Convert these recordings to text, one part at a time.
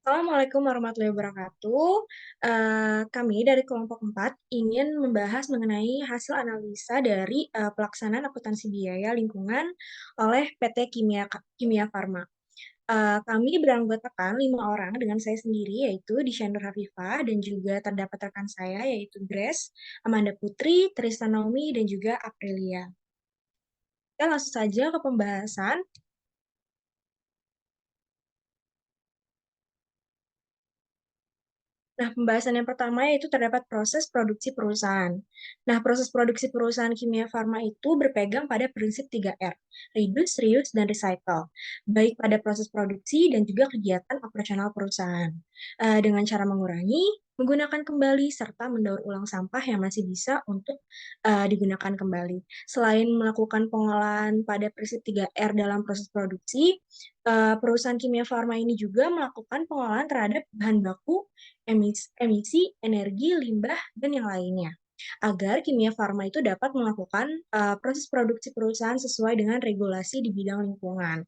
Assalamualaikum warahmatullahi wabarakatuh. Kami dari kelompok 4 ingin membahas mengenai hasil analisa dari pelaksanaan akuntansi biaya lingkungan oleh PT Kimia Farma. Kami beranggotakan 5 orang dengan saya sendiri, yaitu Disyanur Hafifah, dan juga terdapat rekan saya, yaitu Grace, Amanda Putri, Tristan Naomi, dan juga Aprilia. Kita langsung saja ke pembahasan. Nah, pembahasan yang pertama yaitu terdapat proses produksi perusahaan. Nah, proses produksi perusahaan kimia farma itu berpegang pada prinsip 3R, reduce, reuse, dan recycle, baik pada proses produksi dan juga kegiatan operasional perusahaan. Dengan cara mengurangi, menggunakan kembali, serta mendaur ulang sampah yang masih bisa untuk digunakan kembali. Selain melakukan pengolahan pada prinsip 3R dalam proses produksi, perusahaan kimia farma ini juga melakukan pengolahan terhadap bahan baku, emisi, energi, limbah, dan yang lainnya. Agar kimia farma itu dapat melakukan proses produksi perusahaan sesuai dengan regulasi di bidang lingkungan.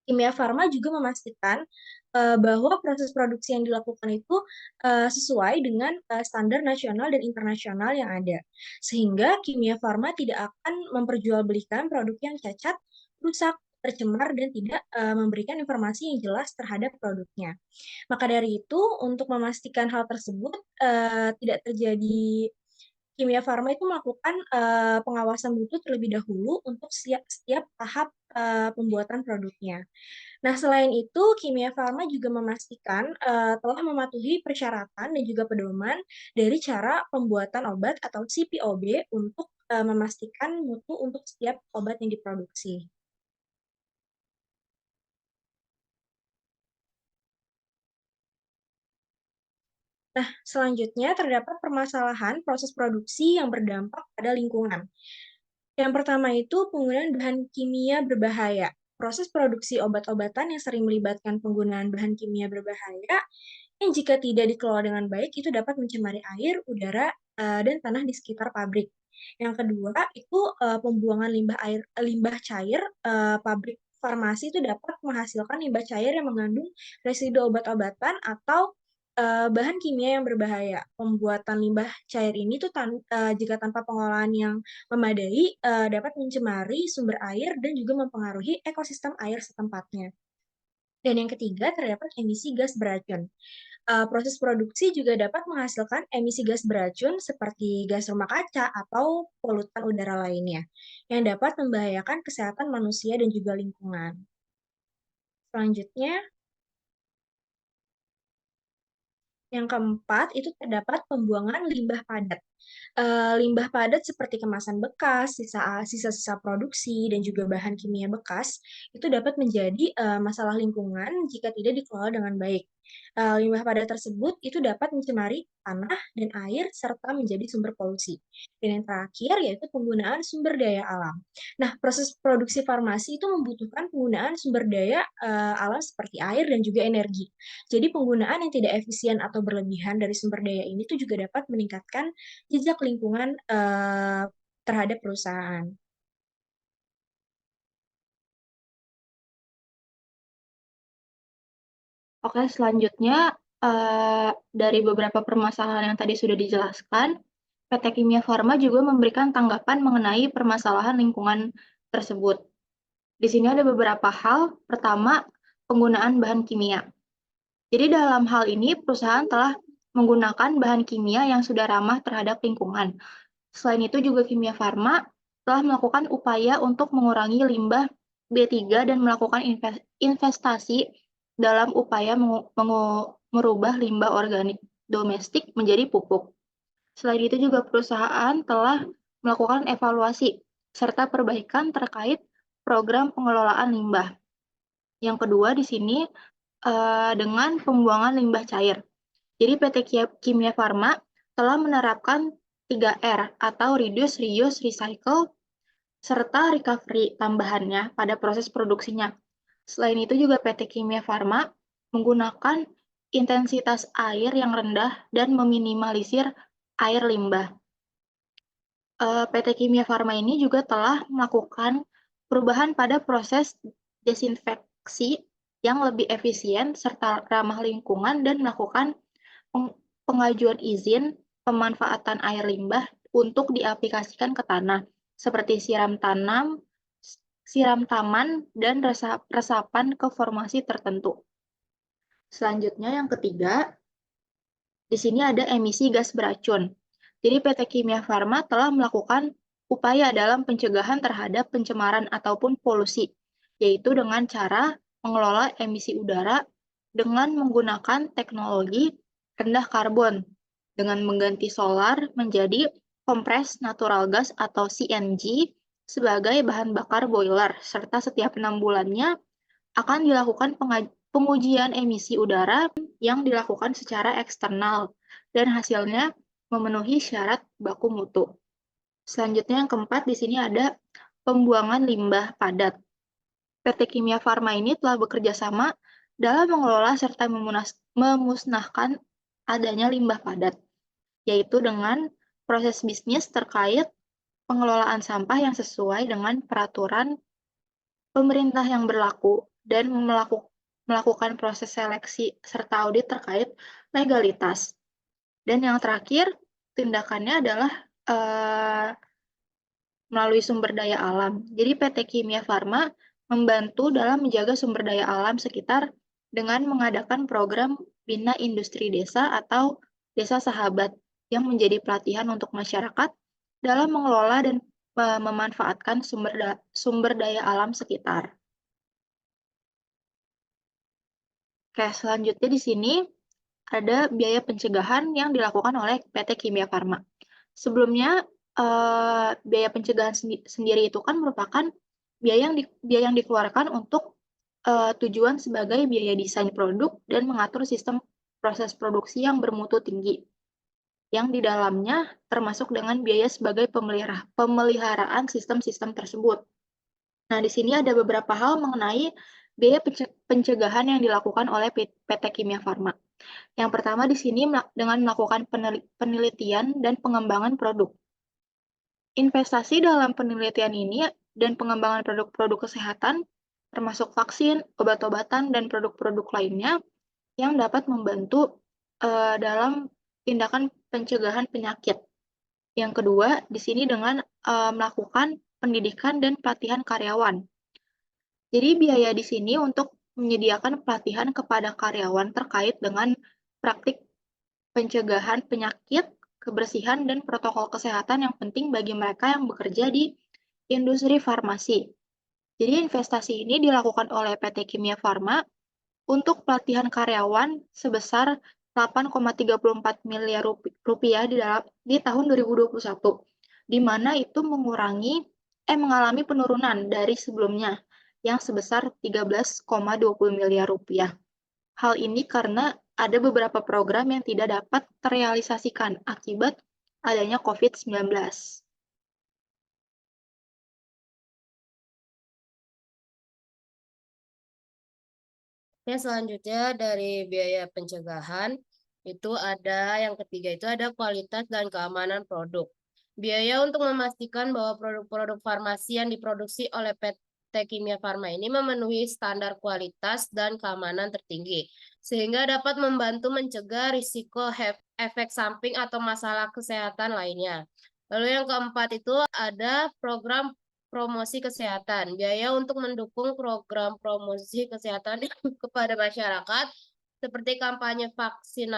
Kimia farma juga memastikan bahwa proses produksi yang dilakukan itu sesuai dengan standar nasional dan internasional yang ada. Sehingga kimia farma tidak akan memperjualbelikan produk yang cacat, rusak, tercemar, dan tidak memberikan informasi yang jelas terhadap produknya. Maka dari itu, untuk memastikan hal tersebut tidak terjadi, Kimia Farma itu melakukan pengawasan mutu terlebih dahulu untuk setiap tahap pembuatan produknya. Nah, selain itu, Kimia Farma juga memastikan telah mematuhi persyaratan dan juga pedoman dari cara pembuatan obat atau CPOB untuk memastikan mutu untuk setiap obat yang diproduksi. Nah, selanjutnya terdapat permasalahan proses produksi yang berdampak pada lingkungan. Yang pertama itu penggunaan bahan kimia berbahaya. Proses produksi obat-obatan yang sering melibatkan penggunaan bahan kimia berbahaya yang jika tidak dikelola dengan baik itu dapat mencemari air, udara, dan tanah di sekitar pabrik. Yang kedua itu pembuangan limbah cair pabrik farmasi itu dapat menghasilkan limbah cair yang mengandung residu obat-obatan atau bahan kimia yang berbahaya. Pembuatan limbah cair ini tuh jika tanpa pengolahan yang memadai dapat mencemari sumber air dan juga mempengaruhi ekosistem air setempatnya. Dan yang ketiga, terdapat emisi gas beracun. Proses produksi juga dapat menghasilkan emisi gas beracun seperti gas rumah kaca atau polutan udara lainnya, yang dapat membahayakan kesehatan manusia dan juga lingkungan. Selanjutnya, yang keempat, itu terdapat pembuangan limbah padat. Limbah padat seperti kemasan bekas, sisa-sisa produksi, dan juga bahan kimia bekas, itu dapat menjadi masalah lingkungan jika tidak dikelola dengan baik. Limbah padat tersebut itu dapat mencemari tanah dan air serta menjadi sumber polusi. Dan yang terakhir yaitu penggunaan sumber daya alam. Nah, proses produksi farmasi itu membutuhkan penggunaan sumber daya alam seperti air dan juga energi. Jadi penggunaan yang tidak efisien atau berlebihan dari sumber daya ini tuh juga dapat meningkatkan jejak lingkungan terhadap perusahaan. Oke, selanjutnya dari beberapa permasalahan yang tadi sudah dijelaskan, PT Kimia Farma juga memberikan tanggapan mengenai permasalahan lingkungan tersebut. Di sini ada beberapa hal. Pertama, penggunaan bahan kimia. Jadi dalam hal ini perusahaan telah menggunakan bahan kimia yang sudah ramah terhadap lingkungan. Selain itu juga Kimia Farma telah melakukan upaya untuk mengurangi limbah B3 dan melakukan investasi dalam upaya merubah limbah organik domestik menjadi pupuk. Selain itu juga perusahaan telah melakukan evaluasi serta perbaikan terkait program pengelolaan limbah. Yang kedua di sini dengan pembuangan limbah cair. Jadi PT Kimia Farma telah menerapkan 3R atau reduce, reuse, recycle, serta recovery tambahannya pada proses produksinya. Selain itu juga PT Kimia Farma menggunakan intensitas air yang rendah dan meminimalisir air limbah. PT Kimia Farma ini juga telah melakukan perubahan pada proses desinfeksi yang lebih efisien serta ramah lingkungan dan melakukan pengajuan izin pemanfaatan air limbah untuk diaplikasikan ke tanah, seperti siram tanam, siram taman, dan resapan ke formasi tertentu. Selanjutnya yang ketiga, di sini ada emisi gas beracun. Jadi PT Kimia Farma telah melakukan upaya dalam pencegahan terhadap pencemaran ataupun polusi, yaitu dengan cara mengelola emisi udara dengan menggunakan teknologi rendah karbon, dengan mengganti solar menjadi kompres natural gas atau CNG sebagai bahan bakar boiler, serta setiap 6 bulannya akan dilakukan pengujian emisi udara yang dilakukan secara eksternal dan hasilnya memenuhi syarat baku mutu. Selanjutnya yang keempat di sini ada pembuangan limbah padat. PT Kimia Farma ini telah bekerja sama dalam mengelola serta memusnahkan adanya limbah padat, yaitu dengan proses bisnis terkait pengelolaan sampah yang sesuai dengan peraturan pemerintah yang berlaku dan melakukan proses seleksi serta audit terkait legalitas. Dan yang terakhir, tindakannya adalah melalui sumber daya alam. Jadi PT Kimia Farma membantu dalam menjaga sumber daya alam sekitar dengan mengadakan program Bina Industri Desa atau Desa Sahabat yang menjadi pelatihan untuk masyarakat dalam mengelola dan memanfaatkan sumber daya alam sekitar. Oke, selanjutnya di sini ada biaya pencegahan yang dilakukan oleh PT Kimia Farma. Sebelumnya, biaya pencegahan sendiri itu kan merupakan biaya yang dikeluarkan untuk tujuan sebagai biaya desain produk dan mengatur sistem proses produksi yang bermutu tinggi, yang di dalamnya termasuk dengan biaya sebagai pemeliharaan sistem-sistem tersebut. Nah, di sini ada beberapa hal mengenai biaya pencegahan yang dilakukan oleh PT Kimia Farma. Yang pertama di sini dengan melakukan penelitian dan pengembangan produk. Investasi dalam penelitian ini dan pengembangan produk-produk kesehatan, termasuk vaksin, obat-obatan, dan produk-produk lainnya yang dapat membantu dalam tindakan pencegahan penyakit. Yang kedua, di sini dengan melakukan pendidikan dan pelatihan karyawan. Jadi biaya di sini untuk menyediakan pelatihan kepada karyawan terkait dengan praktik pencegahan penyakit, kebersihan, dan protokol kesehatan yang penting bagi mereka yang bekerja di industri farmasi. Jadi investasi ini dilakukan oleh PT Kimia Farma untuk pelatihan karyawan sebesar 8,34 miliar rupiah di tahun 2021, di mana itu mengalami penurunan dari sebelumnya yang sebesar 13,20 miliar rupiah. Hal ini karena ada beberapa program yang tidak dapat terrealisasikan akibat adanya COVID-19. Ya, selanjutnya dari biaya pencegahan itu ada yang ketiga itu ada kualitas dan keamanan produk. Biaya untuk memastikan bahwa produk-produk farmasi yang diproduksi oleh PT Kimia Farma ini memenuhi standar kualitas dan keamanan tertinggi, sehingga dapat membantu mencegah risiko efek samping atau masalah kesehatan lainnya. Lalu yang keempat itu ada program promosi kesehatan. Biaya untuk mendukung program promosi kesehatan kepada masyarakat seperti kampanye vaksin,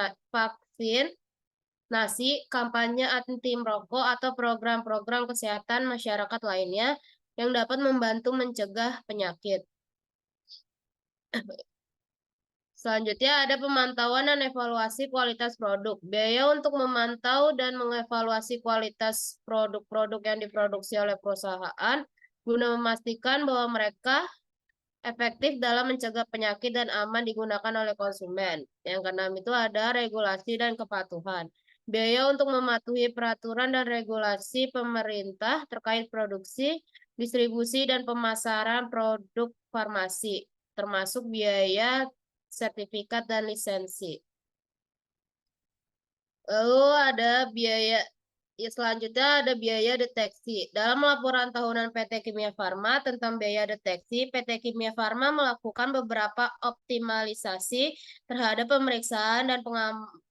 kampanye anti merokok, atau program-program kesehatan masyarakat lainnya yang dapat membantu mencegah penyakit. Selanjutnya ada pemantauan dan evaluasi kualitas produk. Biaya untuk memantau dan mengevaluasi kualitas produk-produk yang diproduksi oleh perusahaan guna memastikan bahwa mereka efektif dalam mencegah penyakit dan aman digunakan oleh konsumen. Yang keenam itu ada regulasi dan kepatuhan. Biaya untuk mematuhi peraturan dan regulasi pemerintah terkait produksi, distribusi, dan pemasaran produk farmasi, termasuk biaya sertifikat dan lisensi. Lalu ada biaya Selanjutnya ada biaya deteksi. Dalam laporan tahunan PT Kimia Farma tentang biaya deteksi, PT Kimia Farma melakukan beberapa optimalisasi terhadap pemeriksaan dan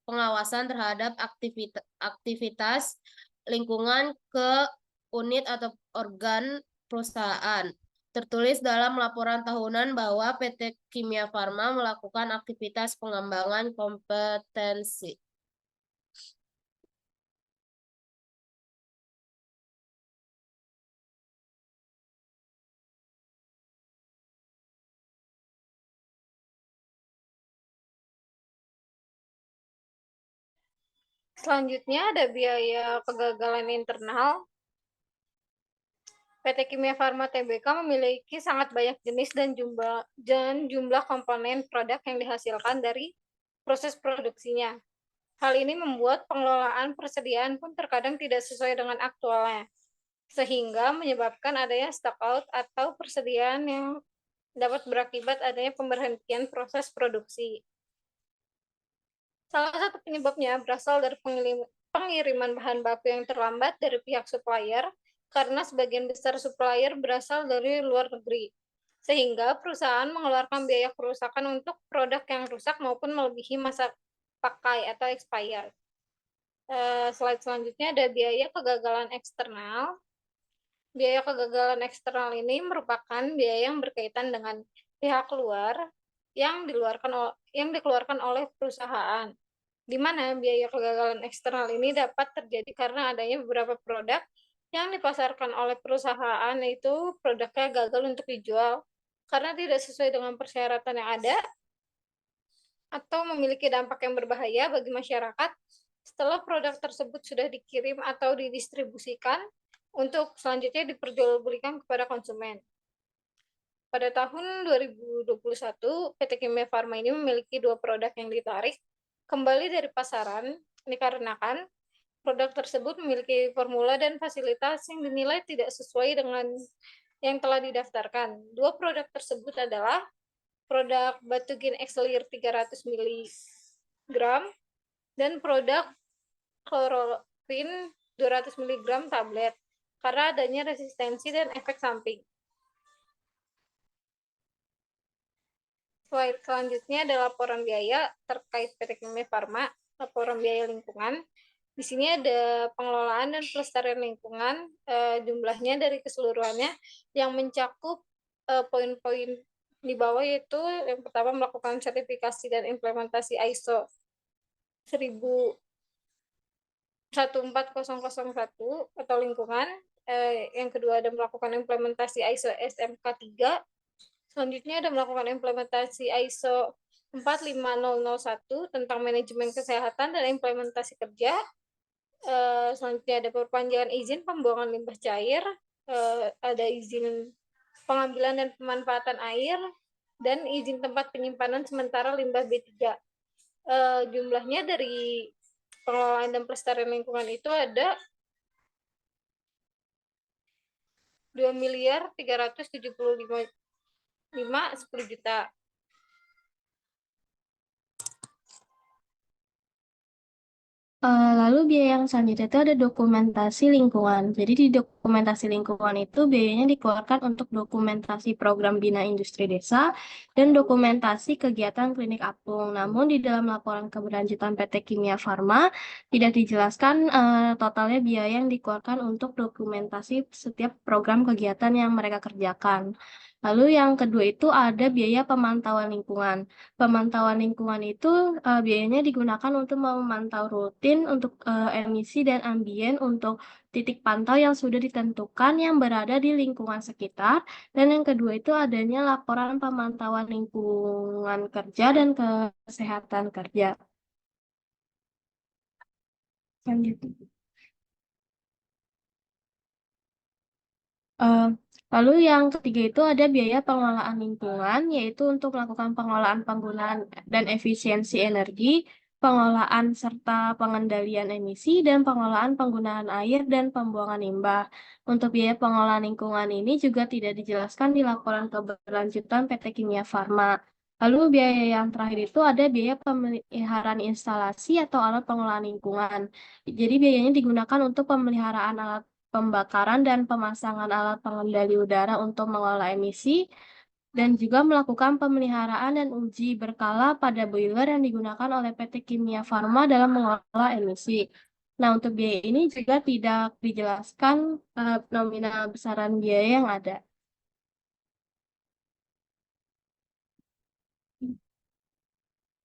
pengawasan terhadap aktivitas lingkungan ke unit atau organ perusahaan. Tertulis dalam laporan tahunan bahwa PT Kimia Farma melakukan aktivitas pengembangan kompetensi. Selanjutnya ada biaya kegagalan internal. PT Kimia Farma Tbk memiliki sangat banyak jenis dan jumlah komponen produk yang dihasilkan dari proses produksinya. Hal ini membuat pengelolaan persediaan pun terkadang tidak sesuai dengan aktualnya, sehingga menyebabkan adanya stock out atau persediaan yang dapat berakibat adanya pemberhentian proses produksi. Salah satu penyebabnya berasal dari pengiriman bahan baku yang terlambat dari pihak supplier, karena sebagian besar supplier berasal dari luar negeri, sehingga perusahaan mengeluarkan biaya kerusakan untuk produk yang rusak maupun melebihi masa pakai atau expired. Slide selanjutnya ada biaya kegagalan eksternal. Biaya kegagalan eksternal ini merupakan biaya yang berkaitan dengan pihak luar yang dikeluarkan oleh perusahaan, di mana biaya kegagalan eksternal ini dapat terjadi karena adanya beberapa produk yang dipasarkan oleh perusahaan itu produknya gagal untuk dijual karena tidak sesuai dengan persyaratan yang ada atau memiliki dampak yang berbahaya bagi masyarakat setelah produk tersebut sudah dikirim atau didistribusikan untuk selanjutnya diperjualbelikan kepada konsumen. Pada tahun 2021, PT Kimia Farma ini memiliki 2 produk yang ditarik kembali dari pasaran, dikarenakan produk tersebut memiliki formula dan fasilitas yang dinilai tidak sesuai dengan yang telah didaftarkan. 2 produk tersebut adalah produk Batugen Exlir 300 mg dan produk Chloroquine 200 mg tablet, karena adanya resistensi dan efek samping. Slide selanjutnya ada laporan biaya terkait PT Kimia Farma, laporan biaya lingkungan. Di sini ada pengelolaan dan pelestarian lingkungan, jumlahnya dari keseluruhannya yang mencakup poin-poin di bawah, yaitu yang pertama melakukan sertifikasi dan implementasi ISO 14001 atau lingkungan. Yang kedua ada melakukan implementasi ISO SMK 3. Selanjutnya ada melakukan implementasi ISO 45001 tentang manajemen kesehatan dan implementasi kerja. Selanjutnya ada perpanjangan izin pembuangan limbah cair, ada izin pengambilan dan pemanfaatan air, dan izin tempat penyimpanan sementara limbah B3. Jumlahnya dari pengelolaan dan pelestarian lingkungan itu ada 2.375.10 juta. Lalu biaya yang selanjutnya itu ada dokumentasi lingkungan. Jadi di dokumentasi lingkungan itu biayanya dikeluarkan untuk dokumentasi program Bina Industri Desa dan dokumentasi kegiatan klinik apung. Namun di dalam laporan keberlanjutan PT Kimia Farma tidak dijelaskan totalnya biaya yang dikeluarkan untuk dokumentasi setiap program kegiatan yang mereka kerjakan. Lalu yang kedua itu ada biaya pemantauan lingkungan. Pemantauan lingkungan itu biayanya digunakan untuk memantau rutin untuk emisi dan ambien untuk titik pantau yang sudah ditentukan yang berada di lingkungan sekitar. Dan yang kedua itu adanya laporan pemantauan lingkungan kerja dan kesehatan kerja. Selanjutnya. Lalu yang ketiga itu ada biaya pengelolaan lingkungan, yaitu untuk melakukan pengelolaan penggunaan dan efisiensi energi, pengelolaan serta pengendalian emisi, dan pengelolaan penggunaan air dan pembuangan limbah. Untuk biaya pengelolaan lingkungan ini juga tidak dijelaskan di laporan keberlanjutan PT Kimia Farma. Lalu biaya yang terakhir itu ada biaya pemeliharaan instalasi atau alat pengolahan lingkungan. Jadi biayanya digunakan untuk pemeliharaan alat pembakaran dan pemasangan alat pengendali udara untuk mengolah emisi, dan juga melakukan pemeliharaan dan uji berkala pada boiler yang digunakan oleh PT Kimia Farma dalam mengolah emisi. Nah, untuk biaya ini juga tidak dijelaskan nominal besaran biaya yang ada.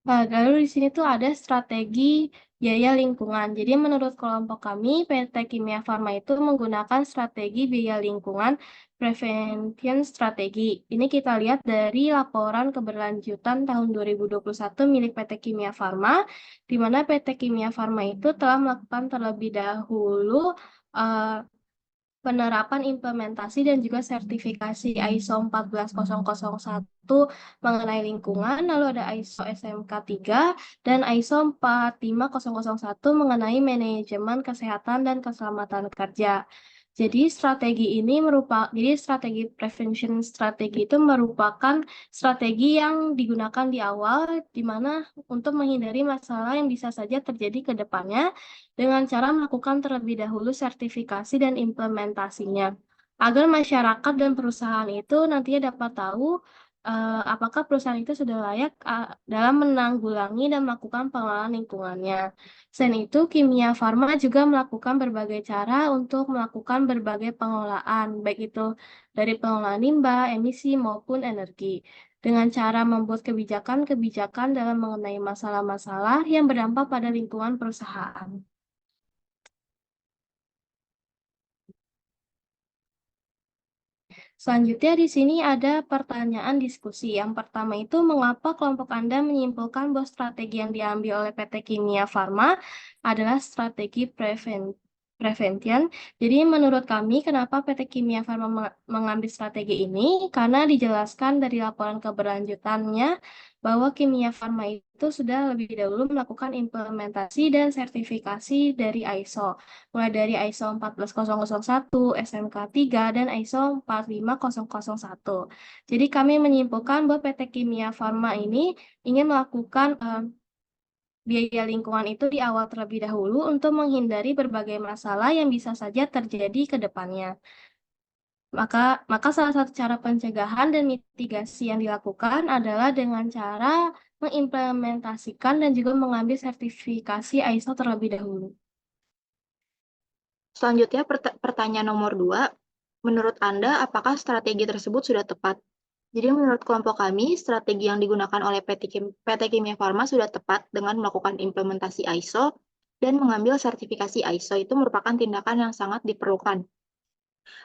Nah, lalu di sini tuh ada strategi biaya lingkungan. Jadi menurut kelompok kami, PT Kimia Farma itu menggunakan strategi biaya lingkungan prevention strategi. Ini kita lihat dari laporan keberlanjutan tahun 2021 milik PT Kimia Farma, di mana PT Kimia Farma itu telah melakukan terlebih dahulu penerapan implementasi dan juga sertifikasi ISO 14001 mengenai lingkungan, lalu ada ISO SMK 3 dan ISO 45001 mengenai manajemen kesehatan dan keselamatan kerja. Jadi strategi prevention strategi itu merupakan strategi yang digunakan di awal, di mana untuk menghindari masalah yang bisa saja terjadi ke depannya dengan cara melakukan terlebih dahulu sertifikasi dan implementasinya, agar masyarakat dan perusahaan itu nantinya dapat tahu apakah perusahaan itu sudah layak dalam menanggulangi dan melakukan pengelolaan lingkungannya. Selain itu, Kimia Farma juga melakukan berbagai cara untuk melakukan berbagai pengelolaan, baik itu dari pengelolaan limbah, emisi, maupun energi, dengan cara membuat kebijakan-kebijakan dalam mengenai masalah-masalah yang berdampak pada lingkungan perusahaan. Selanjutnya di sini ada pertanyaan diskusi. Yang pertama itu, mengapa kelompok Anda menyimpulkan bahwa strategi yang diambil oleh PT Kimia Farma adalah strategi prevention? Jadi menurut kami, kenapa PT Kimia Farma mengambil strategi ini? Karena dijelaskan dari laporan keberlanjutannya bahwa Kimia Farma itu sudah lebih dahulu melakukan implementasi dan sertifikasi dari ISO, mulai dari ISO 14001, SMK 3, dan ISO 45001. Jadi kami menyimpulkan bahwa PT Kimia Farma ini ingin melakukan biaya lingkungan itu di awal terlebih dahulu untuk menghindari berbagai masalah yang bisa saja terjadi ke depannya. Maka salah satu cara pencegahan dan mitigasi yang dilakukan adalah dengan cara mengimplementasikan dan juga mengambil sertifikasi ISO terlebih dahulu. Selanjutnya pertanyaan nomor 2, menurut Anda apakah strategi tersebut sudah tepat? Jadi menurut kelompok kami, strategi yang digunakan oleh PT Kimia Farma sudah tepat dengan melakukan implementasi ISO dan mengambil sertifikasi ISO itu merupakan tindakan yang sangat diperlukan.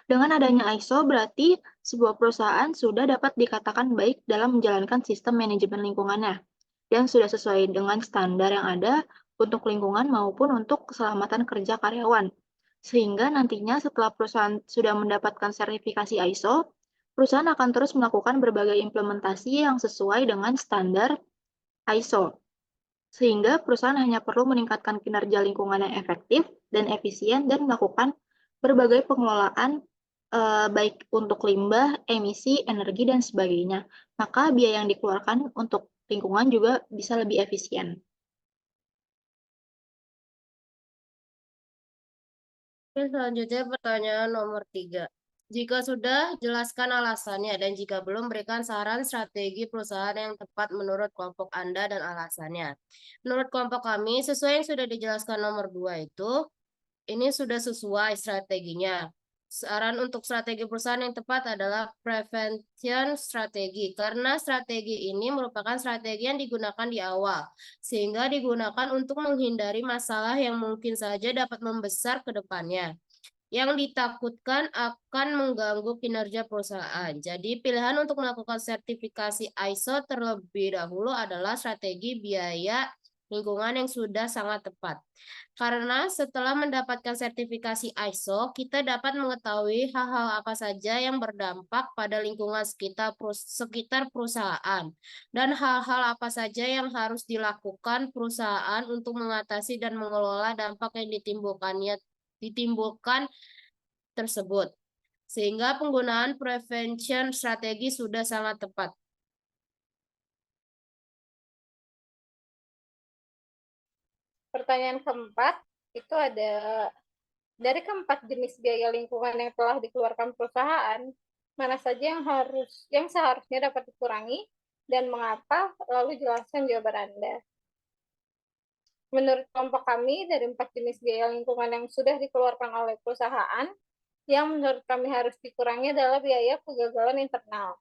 Dengan adanya ISO berarti sebuah perusahaan sudah dapat dikatakan baik dalam menjalankan sistem manajemen lingkungannya dan sudah sesuai dengan standar yang ada untuk lingkungan maupun untuk keselamatan kerja karyawan. Sehingga nantinya setelah perusahaan sudah mendapatkan sertifikasi ISO, perusahaan akan terus melakukan berbagai implementasi yang sesuai dengan standar ISO. Sehingga perusahaan hanya perlu meningkatkan kinerja lingkungan yang efektif dan efisien dan melakukan berbagai pengelolaan baik untuk limbah, emisi, energi, dan sebagainya. Maka biaya yang dikeluarkan untuk lingkungan juga bisa lebih efisien. Oke, selanjutnya pertanyaan nomor 3. Jika sudah, jelaskan alasannya, dan jika belum, berikan saran strategi perusahaan yang tepat menurut kelompok Anda dan alasannya. Menurut kelompok kami, sesuai yang sudah dijelaskan nomor 2 itu, ini sudah sesuai strateginya. Saran untuk strategi perusahaan yang tepat adalah prevention strategi, karena strategi ini merupakan strategi yang digunakan di awal, sehingga digunakan untuk menghindari masalah yang mungkin saja dapat membesar ke depannya, yang ditakutkan akan mengganggu kinerja perusahaan. Jadi pilihan untuk melakukan sertifikasi ISO terlebih dahulu adalah strategi biaya lingkungan yang sudah sangat tepat. Karena setelah mendapatkan sertifikasi ISO, kita dapat mengetahui hal-hal apa saja yang berdampak pada lingkungan sekitar perusahaan, dan hal-hal apa saja yang harus dilakukan perusahaan untuk mengatasi dan mengelola dampak yang ditimbulkan tersebut. Sehingga penggunaan prevention strategi sudah sangat tepat. Pertanyaan keempat, itu ada dari keempat jenis biaya lingkungan yang telah dikeluarkan perusahaan, mana saja yang seharusnya dapat dikurangi dan mengapa? Lalu jelaskan jawaban Anda. Menurut kelompok kami, dari 4 jenis biaya lingkungan yang sudah dikeluarkan oleh perusahaan, yang menurut kami harus dikurangi adalah biaya kegagalan internal.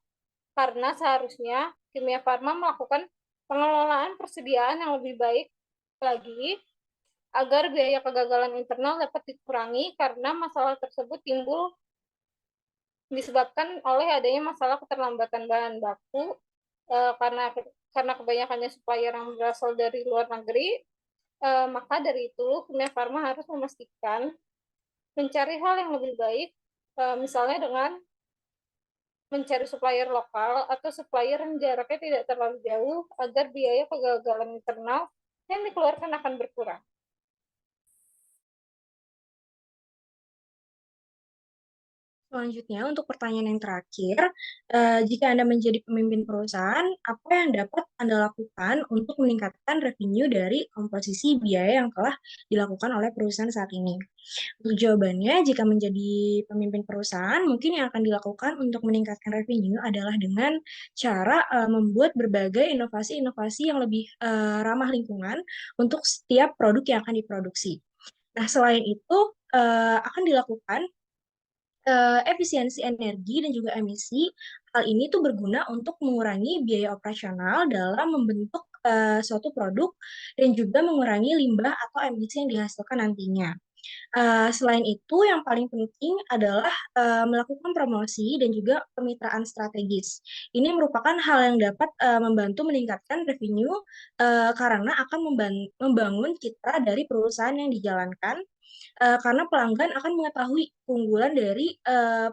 Karena seharusnya Kimia Farma melakukan pengelolaan persediaan yang lebih baik lagi agar biaya kegagalan internal dapat dikurangi karena masalah tersebut timbul disebabkan oleh adanya masalah keterlambatan bahan baku karena kebanyakannya supplier yang berasal dari luar negeri. Maka dari itu Kimia Farma harus memastikan mencari hal yang lebih baik, misalnya dengan mencari supplier lokal atau supplier yang jaraknya tidak terlalu jauh agar biaya kegagalan internal yang dikeluarkan akan berkurang. Selanjutnya, untuk pertanyaan yang terakhir, jika Anda menjadi pemimpin perusahaan, apa yang dapat Anda lakukan untuk meningkatkan revenue dari komposisi biaya yang telah dilakukan oleh perusahaan saat ini? Untuk jawabannya, jika menjadi pemimpin perusahaan, mungkin yang akan dilakukan untuk meningkatkan revenue adalah dengan cara membuat berbagai inovasi-inovasi yang lebih ramah lingkungan untuk setiap produk yang akan diproduksi. Nah, selain itu, akan dilakukan efisiensi energi dan juga emisi. Hal ini tuh berguna untuk mengurangi biaya operasional dalam membentuk suatu produk dan juga mengurangi limbah atau emisi yang dihasilkan nantinya. Selain itu, yang paling penting adalah melakukan promosi dan juga kemitraan strategis. Ini merupakan hal yang dapat membantu meningkatkan revenue karena akan membangun citra dari perusahaan yang dijalankan, karena pelanggan akan mengetahui keunggulan dari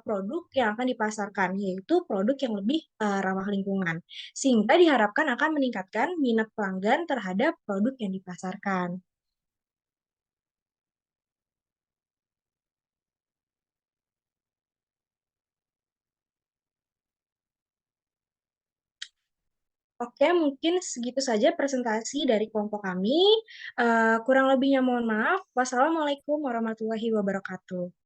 produk yang akan dipasarkan, yaitu produk yang lebih ramah lingkungan, sehingga diharapkan akan meningkatkan minat pelanggan terhadap produk yang dipasarkan. Oke, mungkin segitu saja presentasi dari kelompok kami. Kurang lebihnya mohon maaf. Wassalamualaikum warahmatullahi wabarakatuh.